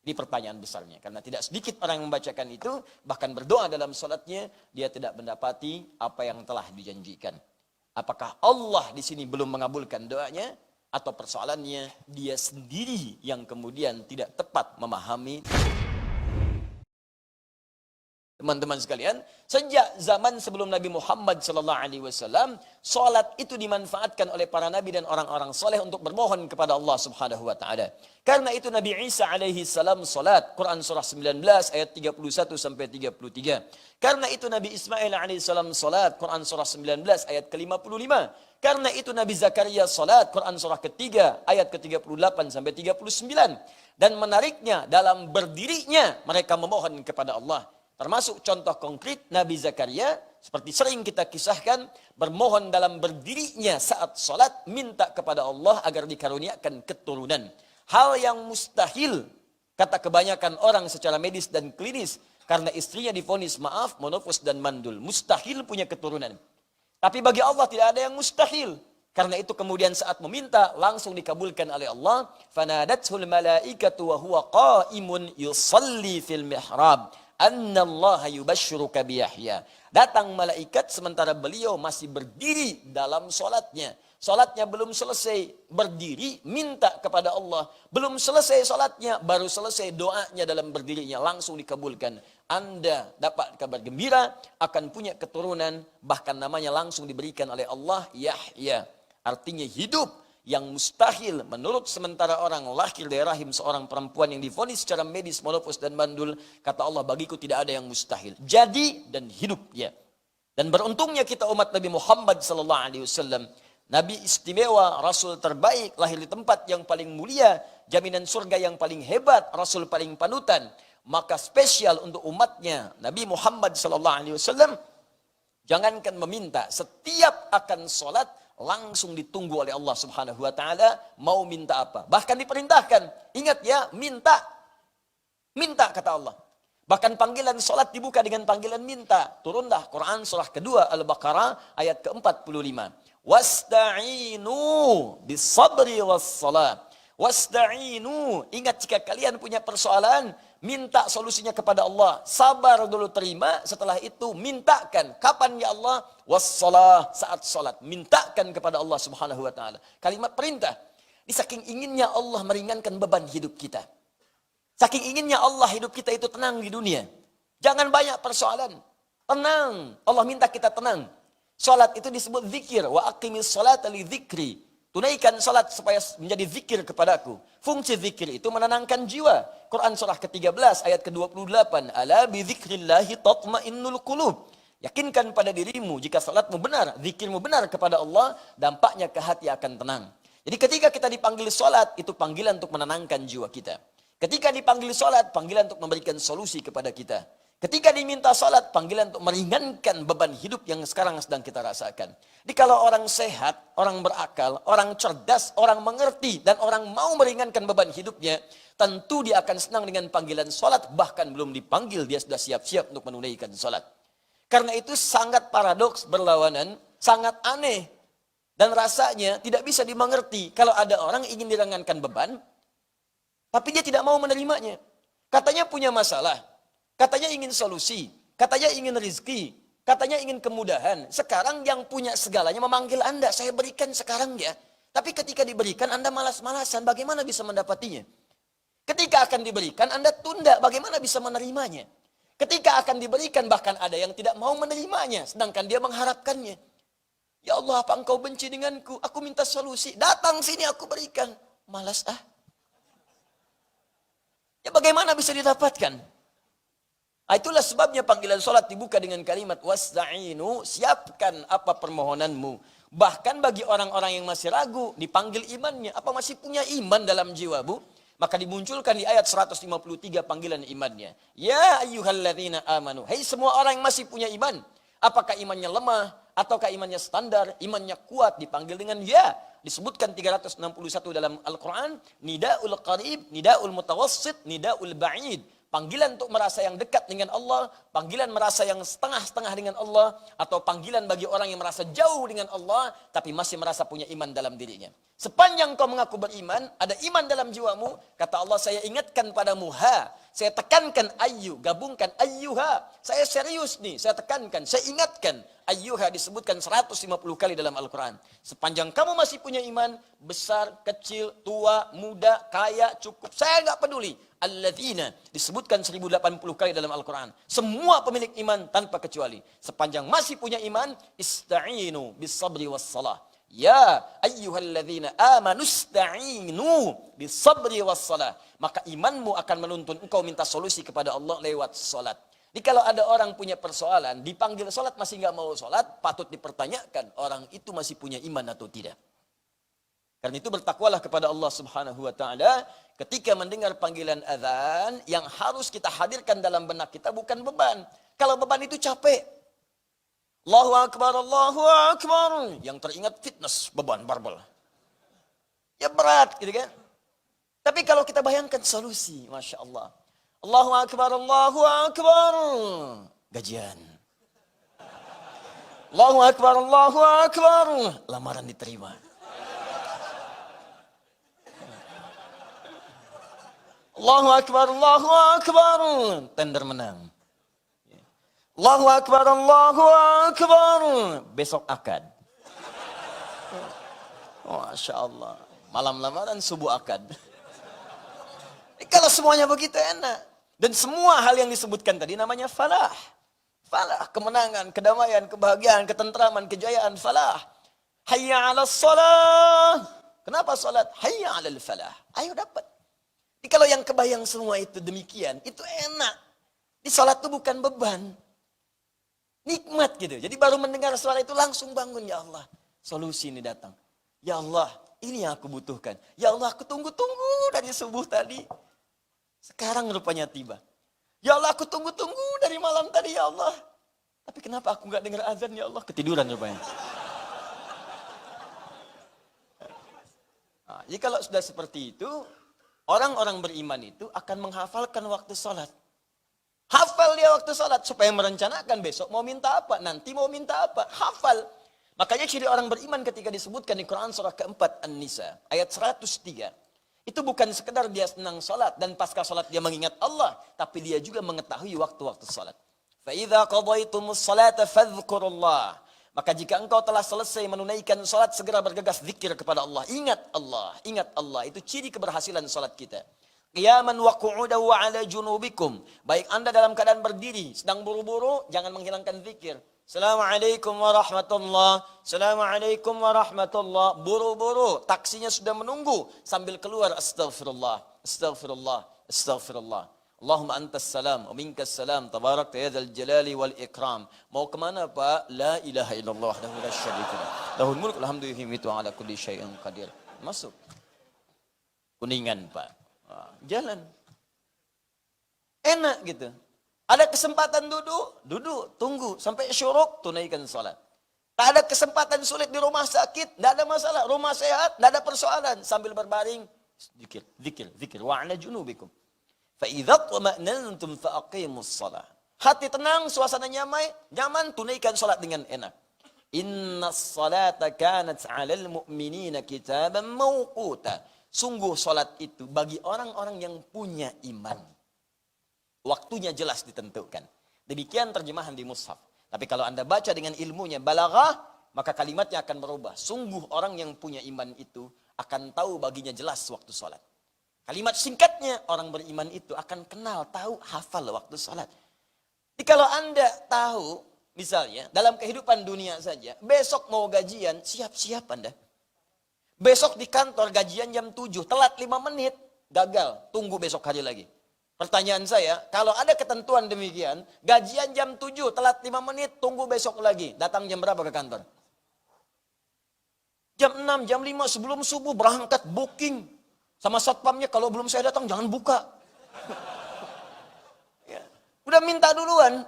Di pertanyaan besarnya. Karena tidak sedikit orang yang membacakan itu, bahkan berdoa dalam salatnya, dia tidak mendapati apa yang telah dijanjikan. Apakah Allah di sini belum mengabulkan doanya, atau persoalannya dia sendiri yang kemudian tidak tepat memahami. Teman-teman sekalian, sejak zaman sebelum Nabi Muhammad SAW, salat itu dimanfaatkan oleh para nabi dan orang-orang soleh untuk bermohon kepada Allah Subhanahu wa taala. Karena itu Nabi Isa alaihi salam salat, Quran surah 19 ayat 31 sampai 33. Karena itu Nabi Ismail alaihi salam salat, Quran surah 19 ayat ke-55. Karena itu Nabi Zakaria salat, Quran surah ketiga ayat ke-38 sampai 39. Dan menariknya dalam berdirinya mereka memohon kepada Allah. Termasuk contoh konkret Nabi Zakaria, seperti sering kita kisahkan, bermohon dalam berdirinya saat sholat, minta kepada Allah agar dikaruniakan keturunan. Hal yang mustahil, kata kebanyakan orang secara medis dan klinis, karena istrinya divonis maaf, monofos dan mandul. Mustahil punya keturunan. Tapi bagi Allah tidak ada yang mustahil. Karena itu kemudian saat meminta, langsung dikabulkan oleh Allah. فَنَادَتْهُ الْمَلَائِكَةُ وَهُوَ قَائِمٌ يُصَلِّي فِي الْمِحْرَابِ Annallaha yubashshiruka biyahya. Datang malaikat sementara beliau masih berdiri dalam solatnya. Solatnya belum selesai, berdiri minta kepada Allah. Belum selesai solatnya, baru selesai doanya dalam berdirinya, langsung dikabulkan. Anda dapat kabar gembira akan punya keturunan, bahkan namanya langsung diberikan oleh Allah Yahya. Artinya hidup. Yang mustahil menurut sementara orang lahir dari rahim seorang perempuan yang divonis secara medis monofos dan mandul, kata Allah bagiku tidak ada yang mustahil. Jadi dan hidup ya. Dan beruntungnya kita umat Nabi Muhammad SAW, Nabi istimewa, Rasul terbaik, lahir di tempat yang paling mulia, jaminan surga yang paling hebat, Rasul paling panutan. Maka spesial untuk umatnya Nabi Muhammad SAW, jangankan meminta, setiap akan sholat langsung ditunggu oleh Allah Subhanahu wa taala, mau minta apa. Bahkan diperintahkan, ingat ya, minta. Minta kata Allah. Bahkan panggilan salat dibuka dengan panggilan minta. Turunlah Quran surah kedua Al-Baqarah ayat ke-45. Wasta'inu bis-sabri was-salat. Wasta'inu, ingat jika kalian punya persoalan, minta solusinya kepada Allah. Sabar dulu terima, setelah itu mintakan. Kapan ya Allah? Wassalah, saat salat. Mintakan kepada Allah Subhanahu wa taala. Kalimat perintah. Di saking inginnya Allah meringankan beban hidup kita. Saking inginnya Allah hidup kita itu tenang di dunia. Jangan banyak persoalan. Tenang. Allah minta kita tenang. Salat itu disebut zikir. Wa aqimis salata li dzikri. Tunaikan salat supaya menjadi zikir kepadaku. Fungsi zikir itu menenangkan jiwa. Quran surah ke-13 ayat ke-28. Ala bi dzikrillahi tatmainnul qulub. Yakinkan pada dirimu jika salatmu benar, zikirmu benar kepada Allah, dampaknya ke hati akan tenang. Jadi ketika kita dipanggil salat, itu panggilan untuk menenangkan jiwa kita. Ketika dipanggil salat, panggilan untuk memberikan solusi kepada kita. Ketika diminta salat, panggilan untuk meringankan beban hidup yang sekarang sedang kita rasakan. Jadi kalau orang sehat, orang berakal, orang cerdas, orang mengerti, dan orang mau meringankan beban hidupnya, tentu dia akan senang dengan panggilan salat, bahkan belum dipanggil, dia sudah siap-siap untuk menunaikan salat. Karena itu sangat paradoks, berlawanan, sangat aneh. Dan rasanya tidak bisa dimengerti kalau ada orang ingin diringankan beban, tapi dia tidak mau menerimanya. Katanya punya masalah, katanya ingin solusi, katanya ingin rezeki, katanya ingin kemudahan. Sekarang yang punya segalanya memanggil Anda, saya berikan sekarang ya. Tapi ketika diberikan Anda malas-malasan, bagaimana bisa mendapatinya? Ketika akan diberikan Anda tunda, bagaimana bisa menerimanya? Ketika akan diberikan bahkan ada yang tidak mau menerimanya, sedangkan dia mengharapkannya. Ya Allah, apa engkau benci denganku? Aku minta solusi, datang sini aku berikan. Malas ah. Ya bagaimana bisa didapatkan? Itulah sebabnya panggilan salat dibuka dengan kalimat wasta'inu, siapkan apa permohonanmu. Bahkan bagi orang-orang yang masih ragu, dipanggil imannya. Apa masih punya iman dalam jiwa, Bu? Maka dimunculkan di ayat 153 panggilan imannya. Ya ayyuhalladzina amanu. Hei semua orang yang masih punya iman. Apakah imannya lemah? Ataukah imannya standar? Imannya kuat? Dipanggil dengan ya. Disebutkan 361 dalam Al-Quran. Nida'ul qarib, nida'ul mutawassit, nida'ul ba'id. Panggilan untuk merasa yang dekat dengan Allah, panggilan merasa yang setengah-setengah dengan Allah, atau panggilan bagi orang yang merasa jauh dengan Allah, tapi masih merasa punya iman dalam dirinya. Sepanjang kau mengaku beriman, ada iman dalam jiwamu, kata Allah, saya ingatkan padamu, saya tekankan gabungkan ayyuha. Saya serius nih, saya tekankan, saya ingatkan. Ayyuha disebutkan 150 kali dalam Al-Quran. Sepanjang kamu masih punya iman, besar, kecil, tua, muda, kaya, cukup, saya nggak peduli. Alladzina disebutkan 1080 kali dalam Al-Quran. Semua pemilik iman tanpa kecuali. Sepanjang masih punya iman, ista'inu bis sabri was salah. Ya ayyuhalladzina amanu ista'inu bis sabri was salah. Maka imanmu akan menuntun engkau minta solusi kepada Allah lewat salat. Jadi kalau ada orang punya persoalan, dipanggil salat masih nggak mau salat, patut dipertanyakan orang itu masih punya iman atau tidak. Karena itu bertakwalah kepada Allah Subhanahu wa taala ketika mendengar panggilan azan, yang harus kita hadirkan dalam benak kita bukan beban. Kalau beban itu capek. Allahu akbar, Allahu akbar. Yang teringat fitness, beban barbel. Ya berat gitu kan. Tapi kalau kita bayangkan solusi, Masya Allah. Allahu akbar, Allahu akbar. Gajian. Allahu akbar, Allahu akbar. Lamaran diterima. Allahu akbar, Allahu akbar. Tender menang. Allahu akbar, Allahu akbar. Besok akad. Masya Allah. Malam lamaran, subuh akad. Kalau semuanya begitu enak. Dan semua hal yang disebutkan tadi namanya falah. Falah, kemenangan, kedamaian, kebahagiaan, ketentraman, kejayaan, falah. Hayya 'alas shalah. Kenapa salat? Hayya 'alal falah. Ayo dapat. Jadi kalau yang kebayang semua itu demikian, itu enak. Di salat itu bukan beban. Nikmat gitu. Jadi baru mendengar suara itu langsung bangun. Ya Allah, solusi ini datang. Ya Allah, ini yang aku butuhkan. Ya Allah, aku tunggu-tunggu dari subuh tadi. Sekarang rupanya tiba. Ya Allah, aku tunggu-tunggu dari malam tadi, ya Allah. Tapi kenapa aku nggak dengar azan, ya Allah? Ketiduran rupanya. Nah, jadi kalau sudah seperti itu, orang-orang beriman itu akan menghafalkan waktu sholat. Hafal dia waktu sholat supaya merencanakan besok mau minta apa, nanti mau minta apa. Hafal. Makanya ciri orang beriman ketika disebutkan di Quran surah keempat An-Nisa ayat 103. Itu bukan sekedar dia senang sholat dan pasca sholat dia mengingat Allah, tapi dia juga mengetahui waktu-waktu sholat. فَإِذَا قَضَيْتُمُ الصَّلَاةَ فَاذْكُرُوا اللَّهَ. Maka jika engkau telah selesai menunaikan sholat, segera bergegas zikir kepada Allah. Ingat Allah, ingat Allah. Itu ciri keberhasilan sholat kita. Qiyaman wa qu'udan wa ala junubikum. Baik anda dalam keadaan berdiri, sedang buru-buru, jangan menghilangkan zikir. Assalamualaikum warahmatullah. Assalamualaikum warahmatullah. Buru-buru, taksinya sudah menunggu. Sambil keluar, astaghfirullah, astaghfirullah, astaghfirullah. Allahumma antas salam, wa minkas salam, tabarakta ya dzal jalali wal ikram. Mau kemana Pak? La ilaha illallah, wahdahu la syarika lah. Lahul mulku wal hamdu wa ala kulli syai'in qadir. Masuk. Kuningan Pak. Jalan. Enak gitu. Ada kesempatan duduk, tunggu. Sampai syuruk, tunaikan sholat. Tak ada kesempatan sulit di rumah sakit, tidak ada masalah. Rumah sehat, tidak ada persoalan. Sambil berbaring, zikir, zikir, zikir. Wa ala junubikum. فَإِذَا طَمَأْنَنْتُمْ فَأَقِيمُوا الصَّلَاةَ. Hati tenang, suasana nyaman, tunaikan salat dengan enak. Inna salata kanat 'alal mu'minina kitaban mawquta. Sungguh salat itu bagi orang-orang yang punya iman. Waktunya jelas ditentukan. Demikian terjemahan di mushaf. Tapi kalau Anda baca dengan ilmunya balaghah, maka kalimatnya akan berubah. Sungguh orang yang punya iman itu akan tahu baginya jelas waktu salat. Kalimat singkatnya, orang beriman itu akan kenal, tahu, hafal waktu sholat. Jadi kalau Anda tahu, misalnya, dalam kehidupan dunia saja, besok mau gajian, siap-siap Anda. Besok di kantor gajian jam 7, telat 5 menit, gagal, tunggu besok hari lagi. Pertanyaan saya, kalau ada ketentuan demikian, gajian jam 7, telat 5 menit, tunggu besok lagi. Datang jam berapa ke kantor? Jam 6, jam 5 sebelum subuh berangkat, booking. Sama satpamnya, kalau belum saya datang jangan buka. Ya. Udah minta duluan.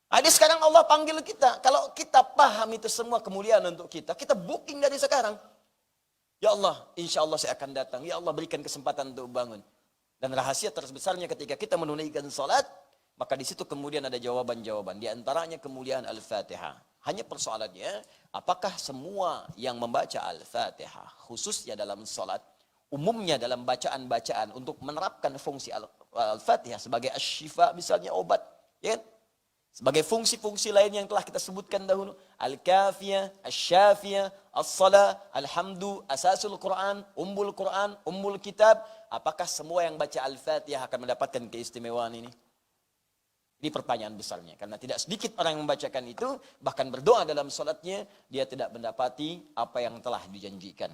Jadi sekarang Allah panggil kita. Kalau kita paham itu semua kemuliaan untuk kita, kita booking dari sekarang. Ya Allah, insya Allah saya akan datang. Ya Allah berikan kesempatan untuk bangun. Dan rahasia terbesarnya ketika kita menunaikan salat, maka di situ kemudian ada jawaban-jawaban. Di antaranya kemuliaan Al-Fatihah. Hanya persoalannya, apakah semua yang membaca Al-Fatihah, khususnya dalam salat, umumnya dalam bacaan-bacaan untuk menerapkan fungsi Al-Fatihah sebagai asy-syifa, misalnya obat, ya kan? Sebagai fungsi-fungsi lain yang telah kita sebutkan dahulu, Al-Kafiyah, Asy-Syafiyah, As-Salah, Alhamdu, Asasul Quran, Quran, Ummul Kitab, apakah semua yang baca Al-Fatihah akan mendapatkan keistimewaan ini? Ini pertanyaan besarnya, karena tidak sedikit orang yang membacakan itu, bahkan berdoa dalam salatnya, dia tidak mendapati apa yang telah dijanjikan.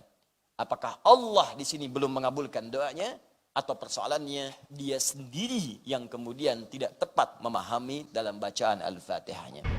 Apakah Allah di sini belum mengabulkan doanya, atau persoalannya dia sendiri yang kemudian tidak tepat memahami dalam bacaan Al-Fatihahnya.